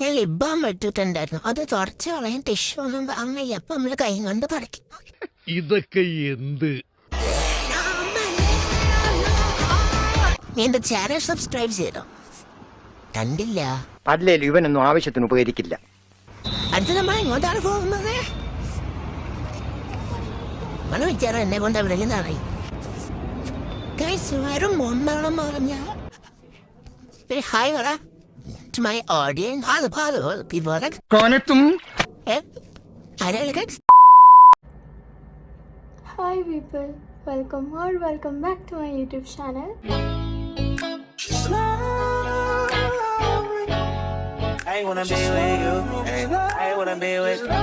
ഞാൻ ലിബാൻ ഇട്ടിട്ടുണ്ടായിരുന്നു. അത് തുടച്ച് കളയാൻ ടിഷ്യൂ ഒന്നും വാങ്ങില്ല. അപ്പൊ നമ്മള് കൈ കൊണ്ട് പറിക്കും. ഇതൊക്കെ എന്ത്? നീ എന്റെ ചാനൽ സബ്സ്ക്രൈബ് ചെയ്തോ? കണ്ടില്ല. അല്ലേലും ഇവനൊന്നും ആവശ്യത്തിന് ഉപകരിക്കില്ല. അടുത്ത നമ്മൾ എങ്ങോട്ടാണ് പോകുന്നത്? മന വിചാരം എന്നെ കൊണ്ട് എവിടെയെന്നാണ് വെറും ഒന്നാളം പറഞ്ഞ ഹായ് പറ to my audience. Hello, people. കോനത്തും Hi people, welcome back to my YouTube channel. I wanna be with you, ay. I wanna be with you.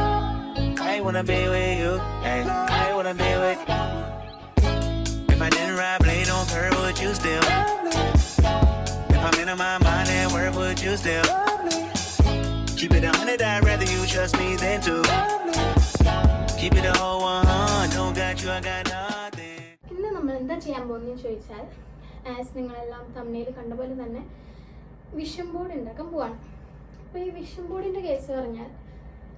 I wanna be with you, ay. I wanna be with you. If I didn't ride blade on her, would you still? If I'm in my mind and where would you still? Keep it 100, I'd rather you trust me than to. Keep it a whole 100, don't got you, I got nothing. ഇന്ന് നമ്മൾ എന്താ ചെയ്യാൻ പോകുന്നതെന്ന് ചോദിച്ചാൽ, as നിങ്ങളെല്ലാം തമ്മിൽ കണ്ട പോലെ തന്നെ വിഷൻ ബോർഡ് ഉണ്ടാക്കാൻ പോവാണ്. അപ്പോൾ ഈ വിഷൻ ബോർഡിൻ്റെ കേസ് പറഞ്ഞാൽ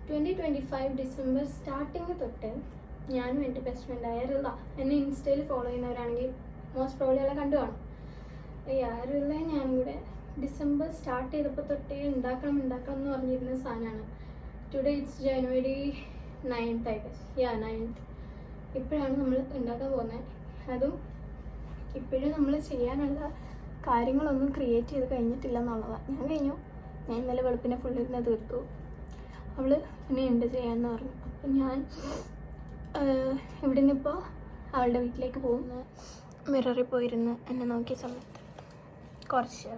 2025 ഡിസംബർ സ്റ്റാർട്ടിങ് തൊട്ട് ഞാനും എൻ്റെ ബെസ്റ്റ് ഫ്രണ്ടായ റിള എന്നെ ഇൻസ്റ്റയിൽ ഫോളോ ചെയ്യുന്നവരാണെങ്കിൽ മോസ്റ്റ് പ്രോബ്ലി എല്ലാം കണ്ടു കാണും. ഈ റിള ഞാനും കൂടെ ഡിസംബർ സ്റ്റാർട്ട് ചെയ്തപ്പോൾ തൊട്ടേ ഉണ്ടാക്കണം എന്ന് പറഞ്ഞിരുന്ന സാധനമാണ്. Today it's January 9th I guess. 9th. ഇപ്പോഴാണ് നമ്മൾ ഉണ്ടാക്കാൻ പോകുന്നത്. അതും ഇപ്പോഴും നമ്മൾ ചെയ്യാനുള്ള കാര്യങ്ങളൊന്നും ക്രിയേറ്റ് ചെയ്ത് കഴിഞ്ഞിട്ടില്ല എന്നുള്ളതാണ്. ഞാൻ കഴിഞ്ഞു. ഞാൻ ഇന്നലെ വെളുപ്പിനെ ഫുള്ളിരുന്ന് തീർത്തു. അവൾ ഇനി ഉണ്ട് ചെയ്യാമെന്ന് പറഞ്ഞു. അപ്പം ഞാൻ ഇവിടെ നിന്നിപ്പോൾ അവളുടെ വീട്ടിലേക്ക് പോകുന്നു. മിററിൽ പോയിരുന്ന് എന്നെ നോക്കിയ സമയത്ത് കുറച്ച്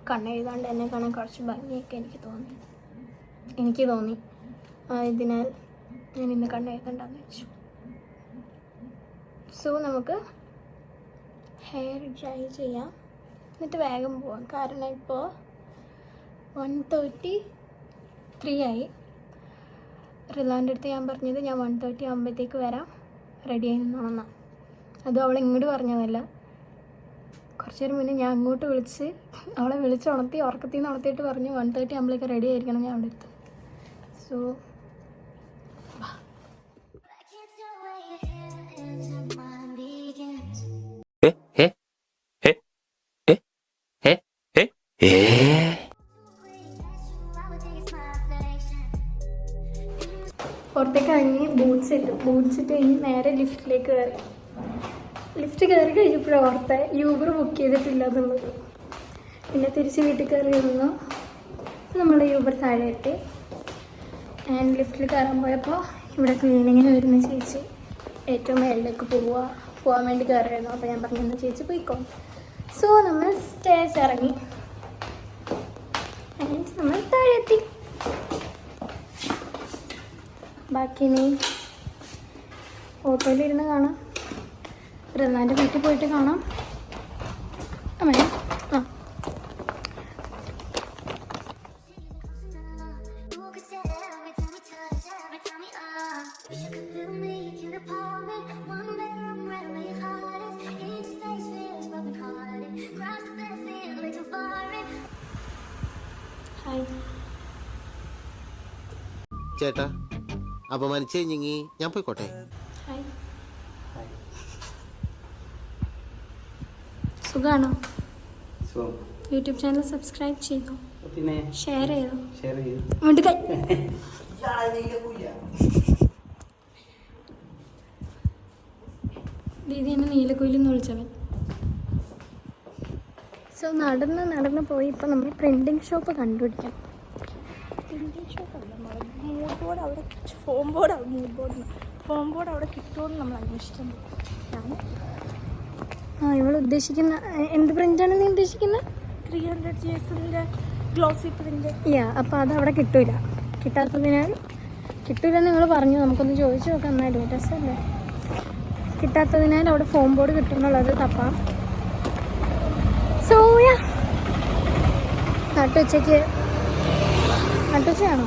കണ്ണെഴുതാണ്ട് എന്നെ കാണാൻ കുറച്ച് ഭംഗിയൊക്കെ എനിക്ക് തോന്നി. ഇതിനാൽ ഞാൻ ഇന്ന് കണ്ണെഴുതണ്ടെന്ന് വെച്ചു. സോ നമുക്ക് ഹെയർ ഡ്രൈ ചെയ്യാം, എന്നിട്ട് വേഗം പോവാം. കാരണം ഇപ്പോൾ 1:33 ആയി. റിലാൻ്റെ അടുത്ത് ഞാൻ പറഞ്ഞത് ഞാൻ 1:30 ആകുമ്പോഴത്തേക്ക് വരാം, റെഡിയായി നിന്നോണമെന്നാണ്. അതും അവൾ ഇങ്ങോട്ട് പറഞ്ഞതല്ല. കുറച്ച് നേരം മുന്നേ ഞാൻ അങ്ങോട്ട് വിളിച്ച് അവളെ ഉണർത്തി, ഉറക്കത്തിൽ നിന്ന് ഉണർത്തിയിട്ട് പറഞ്ഞു 1:30 ആകുമ്പോഴേക്ക് റെഡി ആയിരിക്കണം ഞാൻ അവിടെ എത്തും. സോ പുറത്തേക്ക് ഇറങ്ങി ബൂട്ട്സ് ഇട്ട് കഴിഞ്ഞ് നേരെ ലിഫ്റ്റ് കയറി കഴിഞ്ഞപ്പോഴും ഓർത്തെ യൂബർ ബുക്ക് ചെയ്തിട്ടില്ല എന്നുള്ളത്. പിന്നെ തിരിച്ച് വീട്ടിൽ കയറി വന്നു. നമ്മൾ യൂബർ താഴെ എത്തി. ആൻഡ് ലിഫ്റ്റിൽ കയറാൻ പോയപ്പോൾ ഇവിടെ ക്ലീനിങ്ങിന് വരുന്ന ചേച്ചി ഏറ്റവും മേളിലേക്ക് പോകാൻ വേണ്ടി കയറിയായിരുന്നു. അപ്പോൾ ഞാൻ പറഞ്ഞു ചേച്ചി പോയിക്കോ. സോ നമ്മൾ സ്റ്റേഴ്സ് ഇറങ്ങി ആൻഡ് നമ്മൾ താഴെ എത്തി. ബാക്കി ഇനി ഓട്ടോയിലിരുന്ന് കാണാം, റിലാൻ്റെ വീട്ടിൽ പോയിട്ട് കാണാം. അമ്മേ ചേട്ടാ അപമാനിച്ചു കഴിഞ്ഞെങ്കിൽ ഞാൻ പോയിക്കോട്ടെ. സുഖാണോ? യൂട്യൂബ് ചാനൽ സബ്സ്ക്രൈബ് ചെയ്തോ? ഷെയർ ചെയ്തോ? ദീദി എന്നെ നീലക്കുയിലെന്ന് വിളിച്ചവൻ. സോ നടന്ന് പോയി ഇപ്പം നമ്മൾ പ്രിൻറ്റിങ് ഷോപ്പ് കണ്ടുപിടിക്കാം. പ്രിൻറ്റിങ് ഷോപ്പല്ല, മൂഡ് ബോർഡ് അവിടെ, ഫോം ബോർഡ് അവിടെ കിട്ടുമെന്ന് നമ്മൾ അന്വേഷിക്കാൻ പോകും. ഇവൾ ഉദ്ദേശിക്കുന്ന എന്ത് പ്രിൻ്റാണ് നീ ഉദ്ദേശിക്കുന്നത്? 300 GSൻ്റെ ഗ്ലോസി പ്രിൻ്റ്. അപ്പോൾ അത് അവിടെ കിട്ടാത്തതിനാൽ നിങ്ങൾ പറഞ്ഞു. നമുക്കൊന്ന് ചോദിച്ചു നോക്കാം. എന്നാലും രസമല്ലേ? കിട്ടാത്തതിനാൽ അവിടെ ഫോം ബോർഡ് കിട്ടുന്നുള്ളത് തപ്പാം. സോ നട്ടുച്ചയാണോ?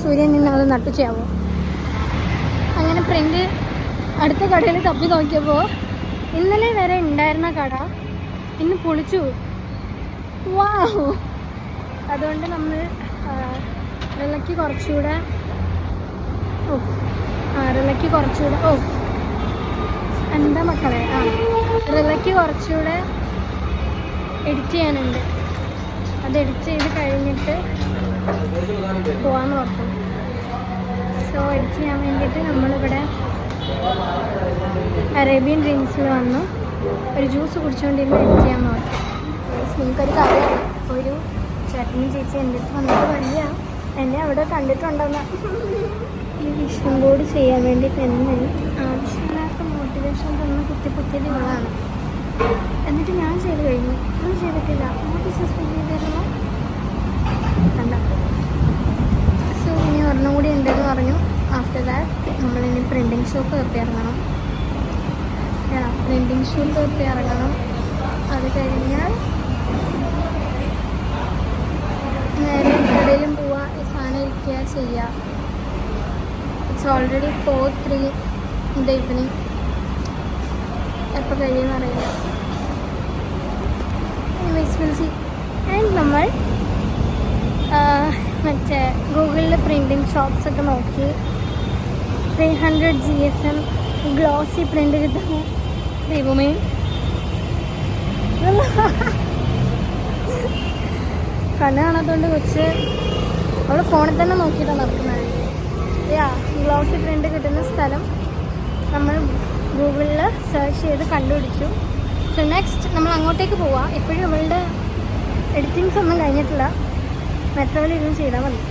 സൂര്യൻ നിന്ന് അത് നട്ടുച്ചയാവോ? അങ്ങനെ പ്രിൻ്റ് അടുത്ത കടയിൽ തപ്പി നോക്കിയപ്പോൾ ഇന്നലെ വരെ ഉണ്ടായിരുന്ന കട ഇന്ന് പൊളിച്ചു. വാവ്. അതുകൊണ്ട് നമ്മൾ റിലയ്ക്ക് കുറച്ചുകൂടെ എന്താ മക്കളെ റിലയ്ക്ക് കുറച്ചുകൂടെ എഡിറ്റ് ചെയ്യാനുണ്ട്. അത് എഡിറ്റ് ചെയ്ത് കഴിഞ്ഞിട്ട് പോകാമെന്ന് ഓർത്തു. സോ എഡിറ്റ് ചെയ്യാൻ വേണ്ടിയിട്ട് നമ്മളിവിടെ അറേബ്യൻ ഡ്രീംസിൽ വന്നു ഒരു ജ്യൂസ് കുടിച്ചുകൊണ്ടിരുന്ന് എഡിറ്റ് ചെയ്യാൻ ഓർത്തു. നിങ്ങൾക്കൊരു കാര്യം, ഒരു ചേട്ടനും ചേച്ചി എൻ്റെ അടുത്ത് വന്നിട്ട് വലിയ എന്നെ അവിടെ കണ്ടിട്ടുണ്ടെന്ന്. ഈ വിഷൻ ബോർഡ് ചെയ്യാൻ വേണ്ടിയിട്ട് എന്നെ ആവശ്യമില്ലാത്ത മോട്ടിവേഷൻ തന്ന കുത്തിപ്പുത്തിയത് ഇവളാണ്. എന്നിട്ട് ഞാൻ ചെയ്ത് കഴിഞ്ഞു, ഒന്നും ചെയ്തിട്ടില്ല. ചെയ്തിരുന്നു കണ്ട. സോ ഇനി ഒരെണ്ണം കൂടി ഉണ്ടെന്ന് പറഞ്ഞു. ആഫ്റ്റർ ദാറ്റ് നമ്മളിനി പ്രിൻറ്റിങ് ഷോപ്പ് കയറി ഇറങ്ങണം. പ്രിൻറ്റിങ് ഷോപ്പ് കയറി ഇറങ്ങണം. അത് കഴിഞ്ഞാൽ നേരെ എവിടെയെങ്കിലും പോവുക, ഈ സാധനം ഇരിക്കുക ചെയ്യുക. It's already 4:03 in the evening. എപ്പോൾ കഴിയുമെന്ന് അറിയില്ല. Anyways will see. ആൻഡ് നമ്മൾ മറ്റേ ഗൂഗിളിൽ പ്രിൻറ്റിങ് ഷോപ്സ് ഒക്കെ നോക്കി 300 GSM ഗ്ലോസി പ്രിൻ്റ് കിട്ടുന്നു. ദൈവമേ, കണ്ണ് കാണാത്തതുകൊണ്ട് കൊച്ച് അവൾ ഫോണിൽ തന്നെ നോക്കിയിട്ടാണ് നടക്കുന്നത്. ഗ്ലോസി പ്രിൻ്റ് കിട്ടുന്ന സ്ഥലം നമ്മൾ ഗൂഗിളിൽ സെർച്ച് ചെയ്ത് കണ്ടുപിടിച്ചു. സോ നെക്സ്റ്റ് നമ്മൾ അങ്ങോട്ടേക്ക് പോവാം. ഇപ്പോഴും നമ്മളുടെ എഡിറ്റിങ്സ് ഒന്നും കഴിഞ്ഞിട്ടില്ല. മെട്രോയിൽ ഇരുന്ന് ചെയ്താൽ മതി.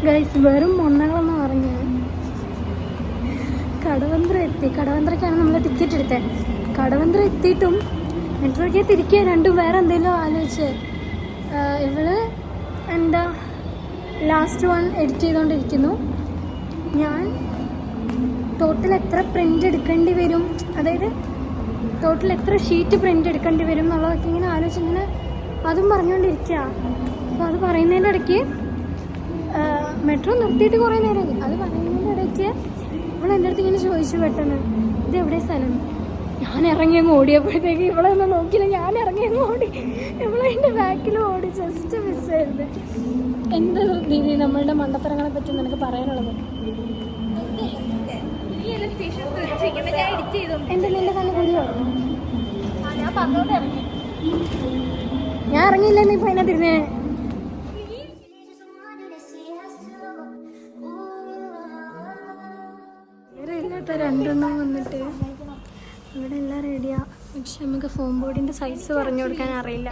ഗൈസ്, വെറും മൊണ്ണകളെന്ന് പറഞ്ഞു കടവന്ത്ര എത്തി. കടവന്ത്രക്കാണ് നമ്മൾ ടിക്കറ്റ് എടുത്തത്. കടവന്ത്ര എത്തിയിട്ടും മെട്രോയ്ക്ക് തിരിക്കുക രണ്ടും വേറെ എന്തെങ്കിലും ആലോചിച്ച്. ഇവള് എന്താ ലാസ്റ്റ് വൺ എഡിറ്റ് ചെയ്തുകൊണ്ടിരിക്കുന്നു. ഞാൻ ടോട്ടൽ എത്ര പ്രിൻ്റ് എടുക്കേണ്ടി വരും, അതായത് ടോട്ടൽ എത്ര ഷീറ്റ് പ്രിൻ്റ് എടുക്കേണ്ടി വരും എന്നുള്ളതൊക്കെ ഇങ്ങനെ ആലോചിച്ചിങ്ങനെ അതും പറഞ്ഞുകൊണ്ടിരിക്കുക. അപ്പോൾ അത് പറയുന്നതിൻ്റെ ഇടയ്ക്ക് മെട്രോ നിർത്തിയിട്ട് കുറേ നേരമായി. അത് പറയുന്നതിൻ്റെ ഇടയ്ക്ക് ഇവൾ എൻ്റെ അടുത്ത് ഇങ്ങനെ ചോദിച്ചു പെട്ടെന്ന്, ഇത് എവിടെ സ്ഥലം? ഞാൻ ഇറങ്ങിയങ്ങ് ഓടിയപ്പോഴത്തേക്ക് ഇവളെ ഒന്നും നോക്കിയില്ല. ഞാൻ ഇറങ്ങിയങ്ങ് ഓടി. ഇവളെ എൻ്റെ ബാക്കിൽ ഓടി. ജസ്റ്റ് മിസ്സായിരുന്നു. എന്ത് രീതി നമ്മളുടെ മണ്ടത്തരങ്ങളെ പറ്റി നിനക്ക് പറയാനുള്ളത്? എൻ്റെ കണ്ണ് കൂടിയോ? ഞാൻ ഇറങ്ങിയില്ലെന്ന് ഇപ്പം അതിനെ തിരിഞ്ഞേ. രണ്ടെണ്ണം വന്നിട്ട് ഇവിടെ എല്ലാം റെഡിയാ. പക്ഷെ നമുക്ക് ഫോം ബോർഡിന്റെ സൈസ് പറഞ്ഞു കൊടുക്കാൻ അറിയില്ല.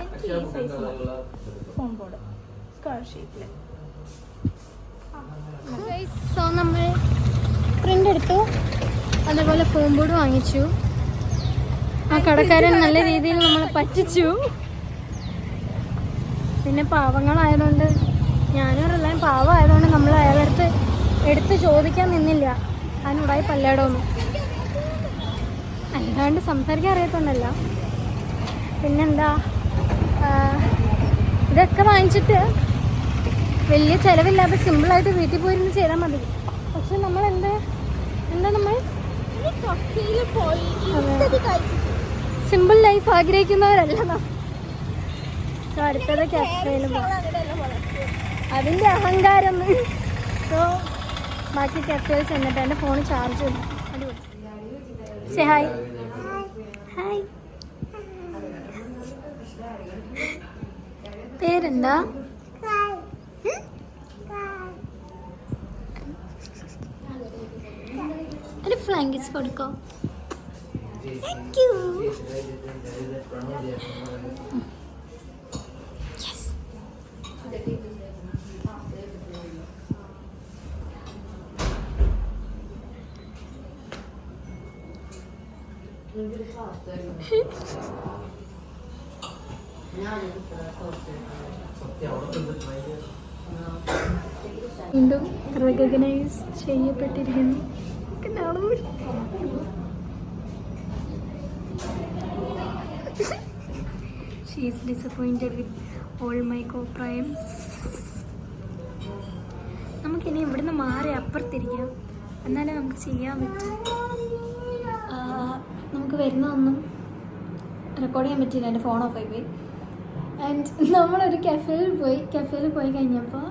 സോ നമ്മൾ പ്രിന്റ് എടുത്തു, അതേപോലെ ഫോം ബോർഡ് വാങ്ങിച്ചു. ആ കടക്കാരൻ നല്ല രീതിയിൽ നമ്മളെ പറ്റിച്ചു. പിന്നെ പാവങ്ങളായതുകൊണ്ട്, ഞാനൊരെല്ലാം പാവമായതുകൊണ്ട് നമ്മൾ അയാളടുത്ത് എടുത്ത് ചോദിക്കാൻ നിന്നില്ല. അതിനുണ്ടായി പല്ലാടൊന്നും അല്ലാണ്ട് സംസാരിക്കാൻ അറിയത്തുണ്ടല്ല. പിന്നെന്താ, ഇതൊക്കെ വാങ്ങിച്ചിട്ട് വലിയ ചിലവില്ലാതെ സിമ്പിളായിട്ട് വീട്ടിൽ പോയിരുന്ന് ചെയ്താൽ മതി. പക്ഷെ നമ്മൾ എന്താ നമ്മൾ സിമ്പിൾ ലൈഫ് ആഗ്രഹിക്കുന്നവരല്ല. സോ അടുത്തത് കഫേയിൽ അതിൻ്റെ അഹങ്കാരം. സോ ബാക്കി കഫേയിൽ ചെന്നിട്ട് എൻ്റെ ഫോൺ ചാർജ് ചെയ്തു. അടിപൊളി. Say hi. ഹായ്. പേരെന്താ? ഒരു ഫ്ലൈങ് കിസ് കൊടുക്കോ? Thank you. യെസ്. വീണ്ടും റെക്കഗ്നൈസ് ചെയ്യപ്പെട്ടിരിക്കുന്നു. She is disappointed with all my co-primes. നമുക്കിനി ഇവിടുന്ന് മാറി അപ്പുറത്തിരിക്കാം, എന്നാലേ നമുക്ക് ചെയ്യാൻ പറ്റും. നമുക്ക് വരുന്നതൊന്നും റെക്കോർഡ് ചെയ്യാൻ പറ്റില്ല, എൻ്റെ ഫോൺ ഓഫ് ആയി പോയി. ആൻഡ് നമ്മളൊരു കഫേയിൽ പോയി കഴിഞ്ഞപ്പോൾ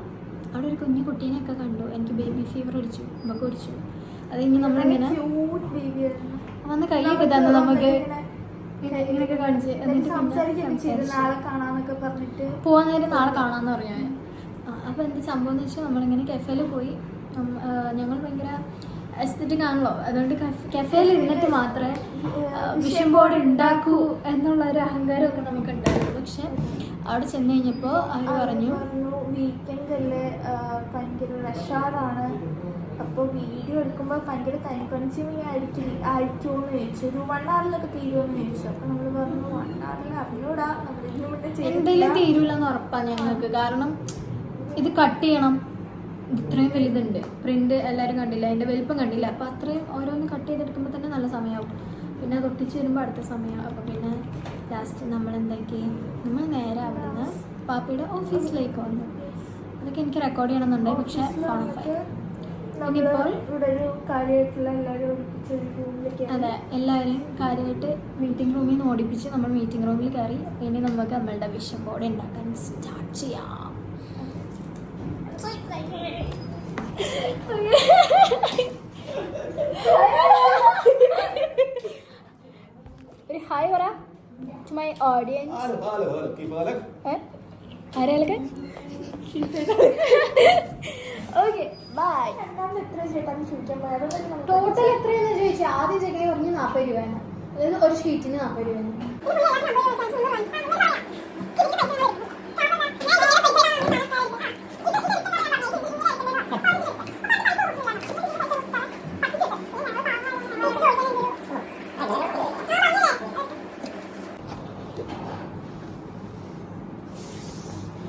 അവിടെ ഒരു കുഞ്ഞു കുട്ടീനെയൊക്കെ കണ്ടു. എനിക്ക് ബേബി ഫീവർ അടിച്ചു, നമുക്ക് പിടിച്ചു. അത് കഴിഞ്ഞ് നമ്മളിങ്ങനെ വന്ന് കൈയൊക്കെ തന്നു നമുക്ക് ഇങ്ങനെയൊക്കെ കാണിച്ച് പോവാൻ നേരം നാളെ കാണാമെന്ന് പറഞ്ഞു. അപ്പോൾ എന്ത് സംഭവം എന്ന് വെച്ചാൽ നമ്മളിങ്ങനെ കഫേയിൽ പോയി. ഞങ്ങൾ ഭയങ്കര എസ്തറ്റിക് ആണല്ലോ, അതുകൊണ്ട് കഫേയിൽ ഇരുന്നിട്ട് മാത്രമേ വിഷൻ ബോർഡ് ഉണ്ടാക്കൂ എന്നുള്ളൊരു അഹങ്കാരമൊക്കെ നമുക്ക് ഉണ്ടായിരുന്നു. പക്ഷെ അവിടെ ചെന്ന് കഴിഞ്ഞപ്പോൾ അവർ പറഞ്ഞു വീക്കെൻഡ് അല്ലേ, ഭയങ്കര റഷാറാണ്, അപ്പോൾ വീഡിയോ എടുക്കുമ്പോൾ ഭയങ്കര ടൈം കൺസ്യൂമിങ് ആയിരിക്കുമോ എന്ന് ചോദിച്ചു. ഒരു 1 hourലൊക്കെ തീരുമെന്ന് ചോദിച്ചു. അപ്പോൾ നമ്മൾ പറഞ്ഞു 1 hourൽ അറിഞ്ഞൂടാ, എന്തെങ്കിലും തീരൂലെന്ന് ഉറപ്പാണ് ഞങ്ങൾക്ക്. കാരണം ഇത് കട്ട് ചെയ്യണം, ഇത്രയും വലുതുണ്ട്, പ്രിന്റ് എല്ലാവരും കണ്ടില്ല, അതിൻ്റെ വലിപ്പം കണ്ടില്ല. അപ്പോൾ അത്രയും ഓരോന്ന് കട്ട് ചെയ്തെടുക്കുമ്പോൾ തന്നെ നല്ല സമയമാവും. പിന്നെ അത് ഒട്ടിച്ച് വരുമ്പോൾ അടുത്ത സമയമാവും. അപ്പോൾ പിന്നെ ലാസ്റ്റ് നമ്മൾ നേരെ അവിടെ നിന്ന് പാപ്പിയുടെ ഓഫീസിലേക്ക് വന്നു. അതൊക്കെ എനിക്ക് റെക്കോർഡ് ചെയ്യണമെന്നുണ്ട്, പക്ഷേ ഫോൺ ഓഫായി. ഇനിയിപ്പോൾ അതെ, എല്ലാവരെയും കാര്യമായിട്ട് മീറ്റിംഗ് റൂമിൽ നിന്ന് ഓടിപ്പിച്ച് നമ്മൾ മീറ്റിംഗ് റൂമിൽ കയറി. ഇനി നമുക്ക് നമ്മളുടെ വിഷൻ ബോർഡ് ഉണ്ടാക്കാൻ സ്റ്റാർട്ട് ചെയ്യാം. ഒരു ഹായ് പറ ടു മൈ ഓഡിയൻസ്. ആരെയൊക്കെ ഓക്കെ ബൈ. ടോട്ടൽ എത്രയാണെന്ന് ചോദിച്ചാൽ ആദ്യം ചെക്കനെ പറഞ്ഞ് 40 രൂപയാണ്, അതായത് ഒരു ഷീറ്റിന് 40 രൂപയാണ്.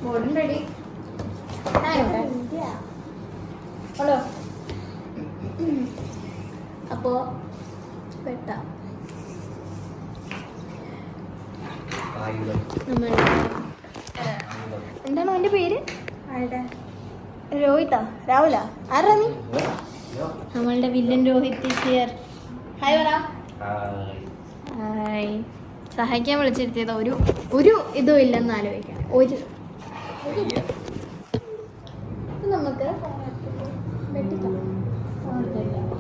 ബോർഡും റെഡി. ഹലോ, അപ്പോ വെട്ടാം. എന്താണ് അവൻ്റെ പേര്? രോഹിതാ? രാഹുല? ആരാ നീ? നമ്മളുടെ വില്ലൻ രോഹിത് ഹിയർ. ഹായ് പറ. ഹായ്. സഹായിക്കാൻ വിളിച്ചിരുത്തിയത് ഒരു ഇതും ഇല്ലെന്ന് ആലോചിക്കാം. നമുക്ക് വെട്ടിക്കാം.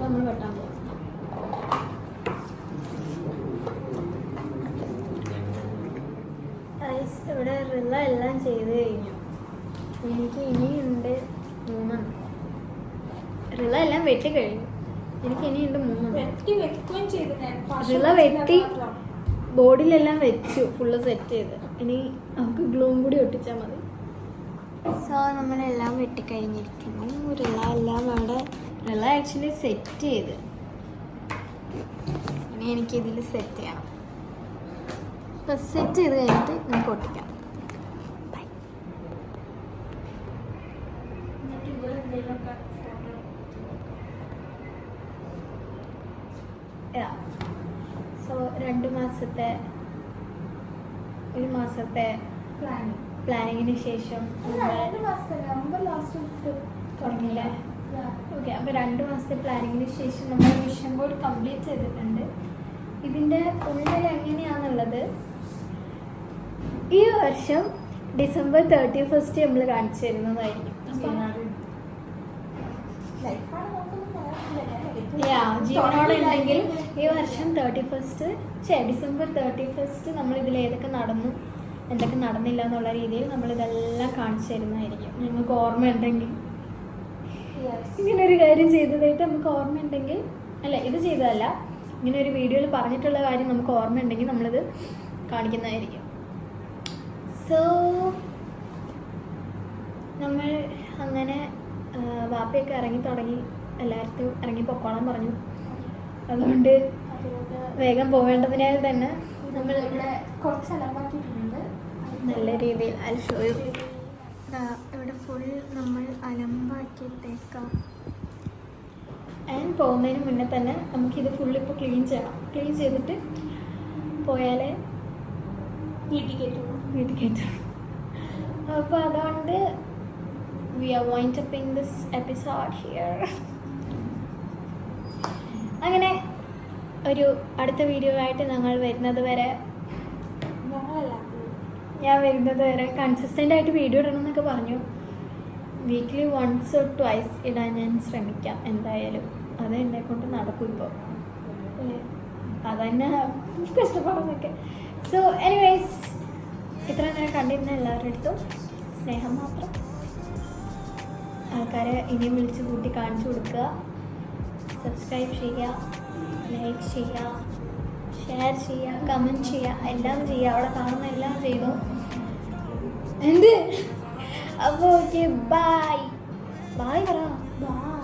നമ്മൾ വെട്ടാൻ പോകും. ഇവിടെ റില എല്ലാം ചെയ്ത് കഴിഞ്ഞു. എനിക്ക് ഇനിയുണ്ട് 3. റില എല്ലാം വെട്ടി കഴിഞ്ഞു. എനിക്ക് ഇനിയുണ്ട് 3. റില വെട്ടി ബോർഡിലെല്ലാം വെച്ചു, ഫുള്ള് സെറ്റ് ചെയ്ത്. ഇനി നമുക്ക് ഗ്ലൂവും കൂടി ഒട്ടിച്ചാൽ മതി. സോ നമ്മളെല്ലാം വെട്ടിക്കഴിഞ്ഞിരിക്കുന്നു. റില ആക്ച്വലി സെറ്റ് ചെയ്ത്. ഇനി എനിക്കിതിൽ സെറ്റ് ചെയ്യണം. അപ്പോൾ സെറ്റ് ചെയ്ത് കഴിഞ്ഞിട്ട് നമുക്ക് ഒട്ടിക്കാം. സോ 2 മാസത്തെ 1 മാസത്തെ പ്ലാനിങ്ങിന് ശേഷം തുടങ്ങിയില്ലേ? ഓക്കെ, അപ്പോൾ 2 മാസത്തെ പ്ലാനിങ്ങിന് ശേഷം നമ്മൾ വിഷൻ ബോർഡ് കംപ്ലീറ്റ് ചെയ്തിട്ടുണ്ട്. ഇതിൻ്റെ ഉള്ളിൽ എങ്ങനെയാണെന്നുള്ളത് ഈ വർഷം December 31st നമ്മൾ കാണിച്ചു തരുന്നതായിരിക്കും. ജീവനോടെ ഉണ്ടെങ്കിൽ ഈ വർഷം December 31st നമ്മൾ ഇതിൽ ഏതൊക്കെ നടന്നു, എന്തൊക്കെ നടന്നില്ല എന്നുള്ള രീതിയിൽ നമ്മളിതെല്ലാം കാണിച്ചു തരുന്നതായിരിക്കും. നിങ്ങൾക്ക് ഓർമ്മയുണ്ടെങ്കിൽ, ഇങ്ങനൊരു കാര്യം ചെയ്തതായിട്ട് നമുക്ക് ഓർമ്മയുണ്ടെങ്കിൽ, അല്ല ഇത് ചെയ്തതല്ല, ഇങ്ങനെ ഒരു വീഡിയോയിൽ പറഞ്ഞിട്ടുള്ള കാര്യം നമുക്ക് ഓർമ്മയുണ്ടെങ്കിൽ നമ്മളിത് കാണിക്കുന്നതായിരിക്കും. സോ നമ്മൾ അങ്ങനെ വാപ്പയൊക്കെ ഇറങ്ങി തുടങ്ങി, എല്ലായിടത്തും ഇറങ്ങി പൊക്കോളാൻ പറഞ്ഞു. അതുകൊണ്ട് വേഗം പോവേണ്ടതിനാൽ തന്നെ നമ്മൾ കുറച്ച് അലമ്പാക്കിയിട്ടുണ്ട് നല്ല രീതിയിൽ ഇവിടെ ഫുൾ നമ്മൾ അലമ്പാക്കിയിട്ടേക്കാം. ആൻഡ് പോകുന്നതിന് മുന്നേ തന്നെ നമുക്കിത് ഫുള്ളിപ്പോൾ ക്ലീൻ ചെയ്യണം. ക്ലീൻ ചെയ്തിട്ട് പോയാലേ വീട്ടിൽ കയറ്റുള്ളൂ. അപ്പോൾ അതുകൊണ്ട് we are wind up in this episode here. അങ്ങനെ ഒരു അടുത്ത വീഡിയോ ആയിട്ട് ഞങ്ങൾ വരുന്നത് വരെ കൺസിസ്റ്റൻ്റ് ആയിട്ട് വീഡിയോ ഇടണം എന്നൊക്കെ പറഞ്ഞു. വീക്ക്ലി 1 or 2 ഇടാൻ ഞാൻ ശ്രമിക്കാം എന്തായാലും. അത് എന്നെ കൊണ്ട് നടക്കും ഇപ്പോൾ, അതന്നെ കഷ്ടപ്പാടെന്നൊക്കെ. സോ എനിവേസ്, ഇത്ര നേരം കണ്ടിരുന്ന എല്ലാവരുടെ അടുത്തും സ്നേഹം മാത്രം. ആൾക്കാരെ ഇനിയും വിളിച്ച് കൂട്ടി കാണിച്ചു കൊടുക്കുക. സബ്സ്ക്രൈബ് ചെയ്യുക, ലൈക്ക് ചെയ്യുക, ഷെയർ ചെയ്യുക, കമൻറ്റ് ചെയ്യുക, എല്ലാം ചെയ്യുക. അവിടെ കാണുന്ന എല്ലാം ചെയ്തു. അപ്പോൾ ഓക്കെ, ബൈ. ബൈ പറ. ബൈ.